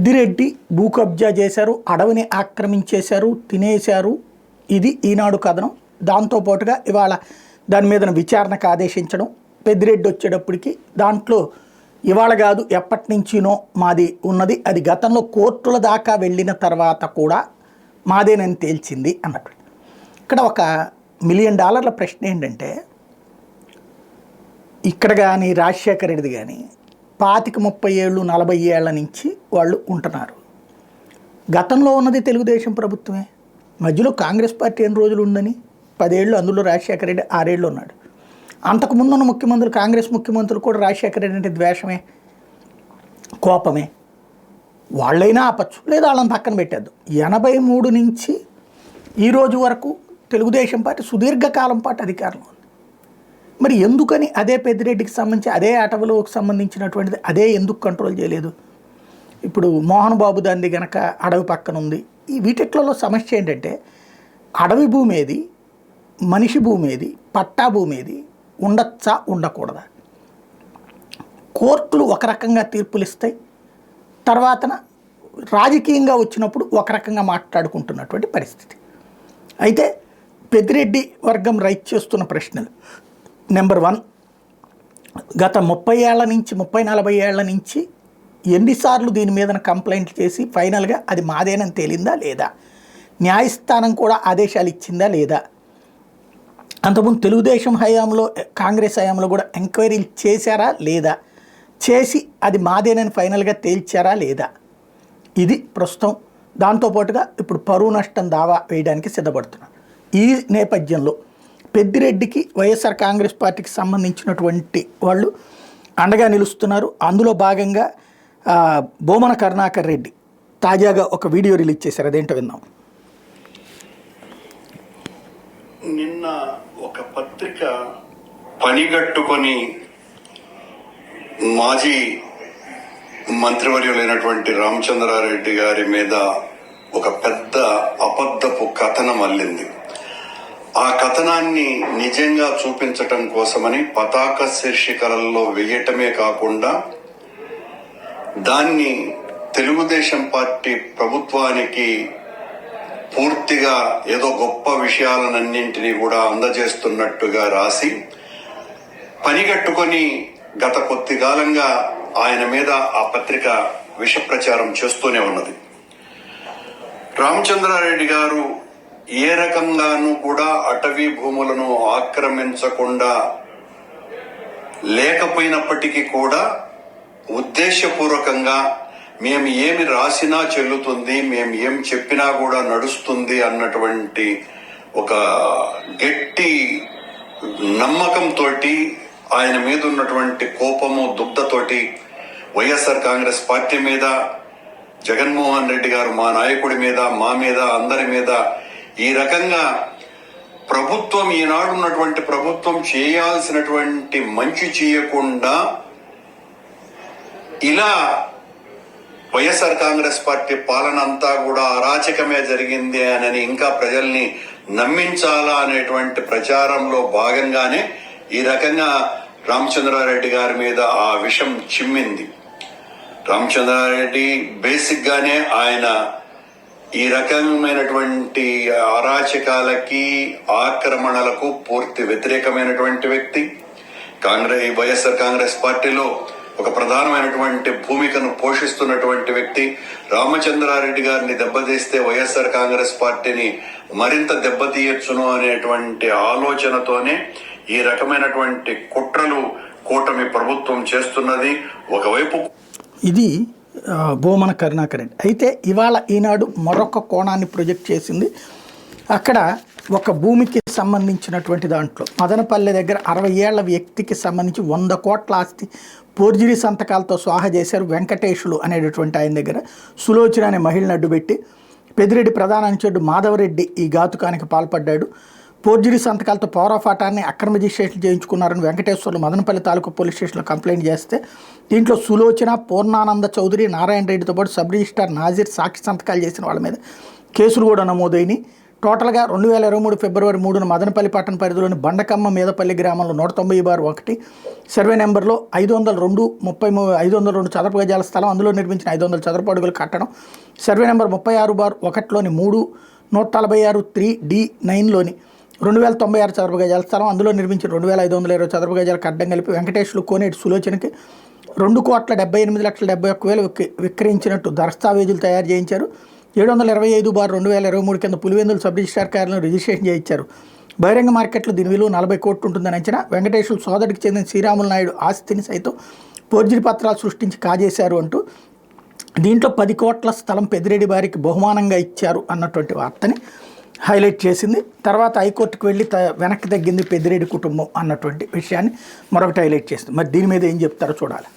పెద్దిరెడ్డి భూ కబ్జా చేశారు, అడవిని ఆక్రమించేశారు, తినేశారు. ఇది ఈనాడు కథనం. దాంతోపాటుగా ఇవాళ దాని మీద విచారణకు ఆదేశించడం, పెద్దిరెడ్డి వచ్చేటప్పటికి దాంట్లో ఇవాళ కాదు ఎప్పటి నుంచినో మాది ఉన్నది, అది గతంలో కోర్టుల దాకా వెళ్ళిన తర్వాత కూడా మాదేనని తేల్చింది అన్నట్టు. ఇక్కడ ఒక $1 మిలియన్ ప్రశ్న ఏంటంటే, ఇక్కడ కానీ రాజశేఖర రెడ్డిది కానీ 25-30 ఏళ్ళు 40 ఏళ్ల నుంచి వాళ్ళు ఉంటున్నారు. గతంలో ఉన్నది తెలుగుదేశం ప్రభుత్వమే, మధ్యలో కాంగ్రెస్ పార్టీ ఎన్ని రోజులు ఉందని 10 ఏళ్ళు, అందులో రాజశేఖర రెడ్డి 6 ఏళ్ళు ఉన్నాడు. అంతకుముందున్న ముఖ్యమంత్రులు, కాంగ్రెస్ ముఖ్యమంత్రులు కూడా రాజశేఖర రెడ్డి అంటే ద్వేషమే, కోపమే. వాళ్ళైనా ఆపచ్చు, లేదా వాళ్ళని పక్కన పెట్టేద్దాం. 83 నుంచి ఈ రోజు వరకు తెలుగుదేశం పార్టీ సుదీర్ఘకాలం పాటు అధికారంలో ఉంది. మరి ఎందుకని అదే పెద్దిరెడ్డికి సంబంధించి, అదే అటవీలోకి సంబంధించినటువంటిది అదే ఎందుకు కంట్రోల్ చేయలేదు? ఇప్పుడు మోహన్ బాబు దాన్ని కనుక అడవి పక్కన ఉంది. ఈ వీటిట్లలో సమస్య ఏంటంటే, అడవి భూమి ఏది, మనిషి భూమి ఏది, పట్టా భూమి ఏది, ఉండొచ్చా ఉండకూడదా? కోర్టులు ఒక రకంగా తీర్పులు ఇస్తాయి, తర్వాతన రాజకీయంగా వచ్చినప్పుడు ఒక రకంగా మాట్లాడుకుంటున్నటువంటి పరిస్థితి. అయితే పెద్దిరెడ్డి వర్గం రైట్ చేస్తున్న ప్రశ్నలు, నెంబర్ 1, గత 30 ఏళ్ల నుంచి 30-40 ఏళ్ల నుంచి ఎన్నిసార్లు దీని మీద కంప్లైంట్లు చేసి ఫైనల్గా అది మాదేనని తేలిందా లేదా? న్యాయస్థానం కూడా ఆదేశాలు ఇచ్చిందా లేదా? అంతకుముందు తెలుగుదేశం హయాంలో, కాంగ్రెస్ హయాంలో కూడా ఎంక్వైరీలు చేశారా లేదా? చేసి అది మాదేనని ఫైనల్గా తేల్చారా లేదా? ఇది ప్రస్తుతం. దాంతోపాటుగా ఇప్పుడు పరువు నష్టం దావా వేయడానికి సిద్ధపడుతున్నారు. ఈ నేపథ్యంలో పెద్దిరెడ్డికి వైఎస్ఆర్ కాంగ్రెస్ పార్టీకి సంబంధించినటువంటి వాళ్ళు అండగా నిలుస్తున్నారు. అందులో భాగంగా బోమన కరుణాకర్ రెడ్డి తాజాగా ఒక వీడియో రిలీజ్ చేశారు. అదేంటో విందాం. నిన్న ఒక పత్రిక పనిగట్టుకొని మాజీ మంత్రివర్యులైనటువంటి రామచంద్రారెడ్డి గారి మీద ఒక పెద్ద అబద్ధపు కథనం అల్లింది. ఆ కథనాన్ని నిజంగా చూపించటం కోసమని పతాక శీర్షికలలో వేయటమే కాకుండా దాన్ని తెలుగుదేశం పార్టీ ప్రభుత్వానికి పూర్తిగా ఏదో గొప్ప విషయాలన్నింటినీ కూడా అందజేస్తున్నట్టుగా రాసి పనిగట్టుకొని గత కొద్ది కాలంగా ఆయన మీద ఆ పత్రిక విష ప్రచారం చేస్తూనే ఉన్నది. రామచంద్రారెడ్డి గారు ఏ రకంగానూ కూడా అటవీ భూములను ఆక్రమించకుండా లేకపోయినప్పటికీ కూడా ఉద్దేశపూర్వకంగా మేము ఏమి రాసినా చెల్లుతుంది, మేము ఏం చెప్పినా కూడా నడుస్తుంది అన్నటువంటి ఒక గట్టి నమ్మకంతో, ఆయన మీద ఉన్నటువంటి కోపము దుగ్ధతోటి వైఎస్ఆర్ కాంగ్రెస్ పార్టీ మీద, జగన్మోహన్ రెడ్డి గారు మా నాయకుడి మీద, మా మీద, అందరి మీద ఈ రకంగా ప్రభుత్వం, ఈనాడు ఉన్నటువంటి ప్రభుత్వం చేయాల్సినటువంటి మంచి చేయకుండా ఇలా వైఎస్ఆర్ కాంగ్రెస్ పార్టీ పాలన అంతా కూడా అరాచకమే జరిగింది అని ఇంకా ప్రజల్ని నమ్మించాలా అనేటువంటి ప్రచారంలో భాగంగానే ఈ రకంగా రామచంద్రారెడ్డి గారి మీద ఆ విషం చిమ్మింది. రామచంద్రారెడ్డి బేసిక్ గానే ఆయన ఈ రకమైనటువంటి అరాచకాలకి, ఆక్రమణలకు పూర్తి వ్యతిరేకమైనటువంటి వ్యక్తి. వైఎస్ఆర్ కాంగ్రెస్ పార్టీలో ఒక ప్రధానమైనటువంటి భూమికను పోషిస్తున్నటువంటి వ్యక్తి. రామచంద్రారెడ్డి గారిని దెబ్బతీస్తే వైఎస్ఆర్ కాంగ్రెస్ పార్టీని మరింత దెబ్బతీయచ్చును అనేటువంటి ఆలోచనతోనే ఈ రకమైనటువంటి కుట్రలు కూటమి ప్రభుత్వం చేస్తున్నది. ఒకవైపు ఇది బోమన కరుణాకర్ రెడ్డి. అయితే ఇవాళ ఈనాడు మరొక కోణాన్ని ప్రొజెక్ట్ చేసింది. అక్కడ ఒక భూమికి సంబంధించినటువంటి దాంట్లో మదనపల్లె దగ్గర 60 ఏళ్ల వ్యక్తికి సంబంధించి 100 కోట్ల ఆస్తి ఫోర్జరీ సంతకాలతో స్వాహా చేశారు. వెంకటేశులు అనేటటువంటి ఆయన దగ్గర సులోచన అనే మహిళను అడ్డుపెట్టి పెద్దిరెడ్డి ప్రధాన అనుచరుడు మాధవరెడ్డి ఈ ఘాతుకానికి పాల్పడ్డాడు. ఫోర్జరీ సంతకాలతో పవర్ ఆఫ్ అటార్నీ అక్రమ రిజిస్ట్రేషన్ చేయించుకున్నారని వెంకటేశ్వర్లు మదనపల్లి తాలూకు పోలీస్ స్టేషన్లో కంప్లైంట్ చేస్తే దీంట్లో సులోచన, పూర్ణానంద చౌదరి, నారాయణ రెడ్డితో పాటు సబ్ రిజిస్ట్రార్ నాజీర్ సాక్షి సంతకాలు చేసిన వాళ్ళ మీద కేసులు కూడా నమోదైనవి. టోటల్గా 2023 ఫిబ్రవరి 3న మదనపల్లి పట్టణ పరిధిలోని బండకమ్మ మీదపల్లి గ్రామంలో 190/1 సర్వే నెంబర్లో 502 చదరపు గజాల స్థలం, అందులో నిర్మించిన 500 చదరపు అడుగుల కట్టడం, సర్వే నెంబర్ 36/1లోని 3/143D9లోని 2096 చదరపు గజాల స్థలం, అందులో నిర్మించిన 2520 చదరపు గజాల కట్టడం కలిపి వెంకటేశ్వరు కోనేటి సులోచనకి 2,78,71,000 విక్రయించినట్టు దస్తావేజులు తయారు చేయించారు. 725/2023 కింద పులివెందుల సబ్ రిజిస్ట్రార్ కార్యాలయం రిజిస్ట్రేషన్ చేయించారు. బహిరంగ మార్కెట్లో దీని విలువ 40 కోట్లు ఉంటుందని అంచనా. వెంకటేశ్వర సోదరుడికి చెందిన శ్రీరాములు నాయుడు ఆస్తిని సైతం ఫోర్జరీ పత్రాలు సృష్టించి కాజేశారు అంటూ దీంట్లో 10 కోట్ల స్థలం పెద్దిరెడ్డి వారికి బహుమానంగా ఇచ్చారు అన్నటువంటి వార్తని హైలైట్ చేసింది. తర్వాత హైకోర్టుకు వెళ్ళి వెనక్కి తగ్గింది పెద్దిరెడ్డి కుటుంబం అన్నటువంటి విషయాన్ని మరొకటి హైలైట్ చేసింది. మరి దీని మీద ఏం చెప్తారో చూడాలి.